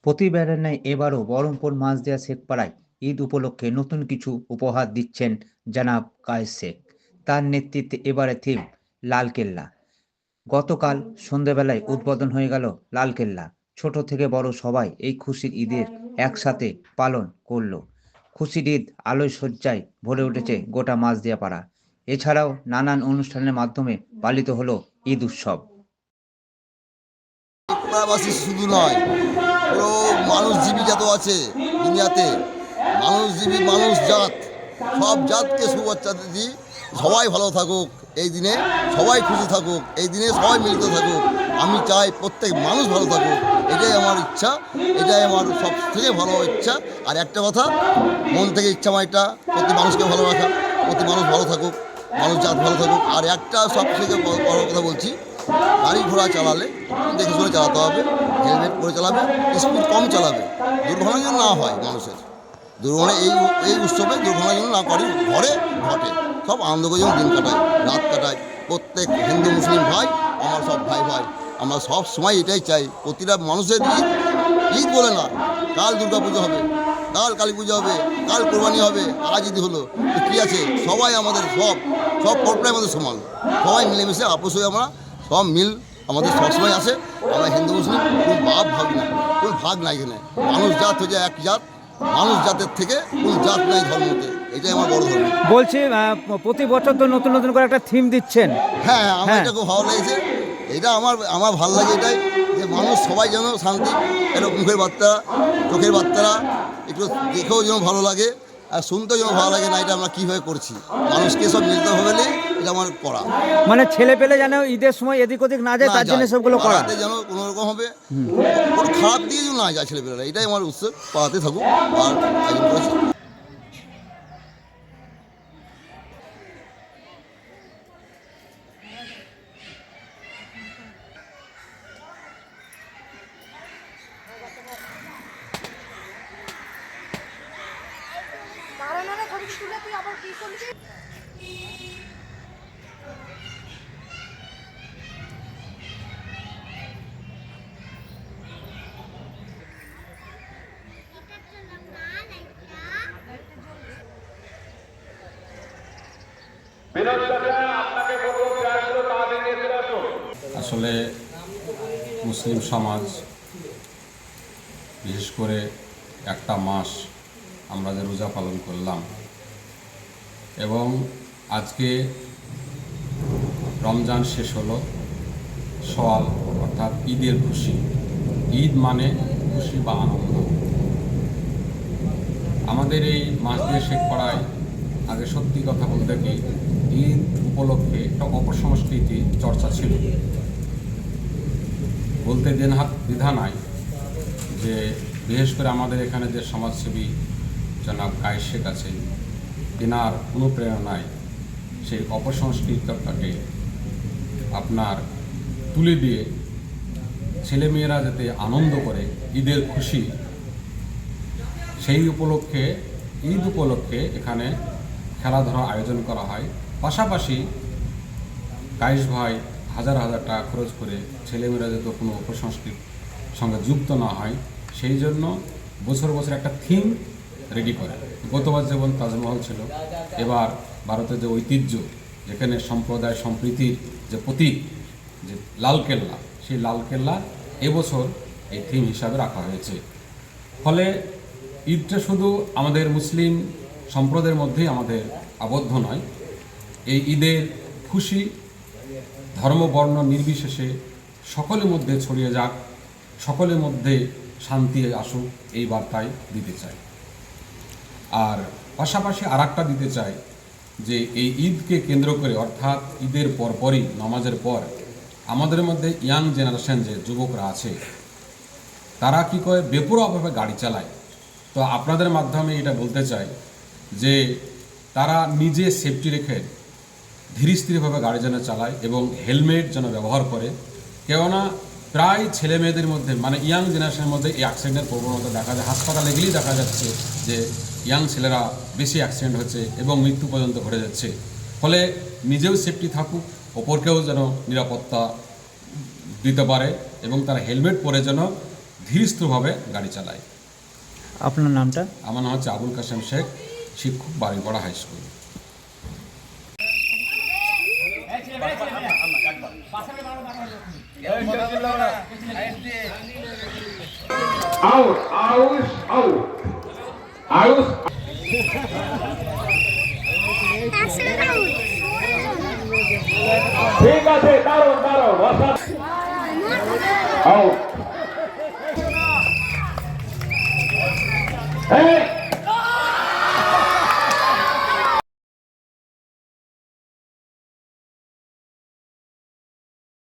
প্রতিবারের ন্যায় এবারও বহরমপুর মাঝদিয়া শেখপাড়ায় ঈদ উপলক্ষে নতুন কিছু উপহার দিচ্ছেন জনাব কায়েস শেখ। তার নেতৃত্বে এবারে থিম লালকেল্লা। গতকাল সন্ধ্যাবেলায় উদ্বোধন হয়ে গেল লালকেল্লা। ছোট থেকে বড় সবাই এই খুশির ঈদের একসাথে পালন করল। খুশির ঈদ আলোয় সজ্জায় ভরে উঠেছে গোটা মাঝদিয়া পাড়া। এছাড়াও নানান অনুষ্ঠানের মাধ্যমে পালিত হলো ঈদ উৎসব। পাড়াবাসী শুধু নয়, পুরো মানুষ জীবিকা তো আছে দুনিয়াতে, মানুষজীবী মানুষ জাত, সব জাতকে শুভেচ্ছা দিই। সবাই ভালো থাকুক এই দিনে, সবাই খুশি থাকুক এই দিনে, সবাই মিলিত থাকুক। আমি চাই প্রত্যেক মানুষ ভালো থাকুক, এটাই আমার ইচ্ছা, এটাই আমার সব থেকে ভালো ইচ্ছা। আর একটা কথা, মন থেকে ইচ্ছা আমার এটা, প্রতি মানুষকে ভালো রাখা, প্রতি মানুষ ভালো থাকুক, মানুষ জাত ভালো থাকুক। আর একটা সব থেকে বড় কথা বলছি, গাড়ি ঘোড়া চালালে দেখে শুনে চালাতে হবে, হেলমেট পরে চালাবে, স্পিড কম চালাবে, দুর্ঘটনা যেন না হয় মানুষের। দুর্ঘটনা এই উৎসবে দুর্ঘটনা যেন না করে ঘরে ঘটে, সব আনন্দ করে যেন দিন কাটায়, রাত কাটায়। প্রত্যেক হিন্দু মুসলিম ভাই আমার সব ভাই ভাই, আমরা সব সময় এটাই চাই, প্রতিটা মানুষের ঈদ ঈদ বলে না, কাল দুর্গা পুজো হবে, কাল কালী পুজো হবে, কাল কোরবানি হবে, আজ ঈদ হলো, তো কী আছে, সবাই আমাদের সব সব পর্বটাই আমাদের সমান, সবাই মিলেমিশে আপোষ হয়ে আমরা সব মিল আমাদের সবসময় আসে। আমরা হিন্দু মুসলিম কোন ভাগ নাই, কোন ভাগ নাই এখানে, মানুষ জাত হচ্ছে এক জাত, মানুষ জাতের থেকে কোন জাত নাই ধর্মতে, এটাই আমার বড় ধর্ম। বলছি প্রতি বছর তো নতুন নতুন করে একটা থিম দিচ্ছেন। হ্যাঁ, আমার এটা খুব ভালো লেগেছে, এটা আমার ভালো লাগে এটাই, যে মানুষ সবাই যেন শান্তি, একটু মুখের বার্তা, চোখের বার্তারা একটু দেখেও যেন ভালো লাগে, আর শুনতেও যেন ভালো লাগে। না, এটা আমরা কীভাবে করছি, মানুষকে সব মিলিত হবে, এটা আমার করা। মানে ছেলে পেলে যেন ঈদের সময় এদিক ওদিক না যায়, তার জন্য সবগুলো করা। পাড়াতে যেন কোনো রকম হবে, কোনো খারাপ দিয়ে যেন না যায় ছেলেপেলেরা, এটাই আমার উৎসব, পাড়াতে থাকুক। আর আয়োজন করেছি। আসলে মুসলিম সমাজ, বিশেষ করে একটা মাস আমরা যে রোজা পালন করলাম, এবং আজকে রমজান শেষ হলো, সওয়াল অর্থাৎ ঈদের খুশি। ঈদ মানে খুশি বা আনন্দ। আমাদের এই মাঝদিয়া শেখপাড়ায় আগে সত্যি কথা বলতে কি, ঈদ উপলক্ষে একটা অপসংস্কৃতি চর্চা ছিল। বলতে দ্বিধা নাই যে বিশেষ করে আমাদের এখানে যে সমাজসেবী জনাব কায়েস শেখ আছেন, তেনার অনুপ্রেরণায় সেই অপসংস্কৃতিটাকে আপনার তুলে দিয়ে ছেলেমেয়েরা যাতে আনন্দ করে, ঈদের খুশি, সেই উপলক্ষে ঈদ উপলক্ষে এখানে খেলাধুলার আয়োজন করা হয়। পাশাপাশি কায়েস ভাই হাজার হাজার টাকা খরচ করে ছেলেমেয়েরা যাতে কোনো অপসংস্কৃতির সঙ্গে যুক্ত না হয়, সেই জন্য বছর বছর একটা থিম রেডি করে। গতবার যেমন তাজমহল ছিল, এবার ভারতের যে ঐতিহ্য, যেখানে সম্প্রদায় সম্প্রীতির যে প্রতীক, যে লালকেল্লা, সেই লালকেল্লা এবছর এই থিম হিসাবে রাখা হয়েছে। ফলে ঈদটা শুধু আমাদের মুসলিম সম্প্রদায়ের মধ্যেই আমাদের আবদ্ধ নয়, এই ঈদের খুশি ধর্ম বর্ণ নির্বিশেষে সকলের মধ্যে ছড়িয়ে যাক, সকলের মধ্যে শান্তি আসুক, এই বার্তাই দিতে চাই। আর পাশাপাশি আরেকটা দিতে চাই যে এই ঈদকে কেন্দ্র করে, অর্থাৎ ঈদের পরপরই নামাজের পর আমাদের মধ্যে ইয়াং জেনারেশন যে যুবকরা আছে, তারা কী করে বেপরোয়াভাবে গাড়ি চালায়। তো আপনাদের মাধ্যমে এটা বলতে চাই যে তারা নিজে সেফটি রেখে ধীরস্থিরভাবে গাড়ি যেন চালায় এবং হেলমেট যেন ব্যবহার করে। কেননা প্রায় ছেলে মেয়েদের মধ্যে, মানে ইয়াং জেনারেশনের মধ্যে এই অ্যাক্সিডেন্টের প্রবণতা দেখা যায়। হাসপাতালে গেলেই দেখা যাচ্ছে যে ইয়াং ছেলেরা বেশি অ্যাক্সিডেন্ট হচ্ছে এবং মৃত্যু পর্যন্ত ঘটে যাচ্ছে। ফলে নিজেও সেফটি থাকুক, অপরকেও যেন নিরাপত্তা দিতে পারে এবং তারা হেলমেট পরে যেন ধীরস্থিরভাবে গাড়ি চালায়। আপনার নামটা? আমার নাম হচ্ছে আবুল কাশেম শেখ, শিক্ষক, Baripara high school. Out, out, out, out. ঠিক আছে, দাঁড়ো দাঁড়ো, বসা। Out. Hey!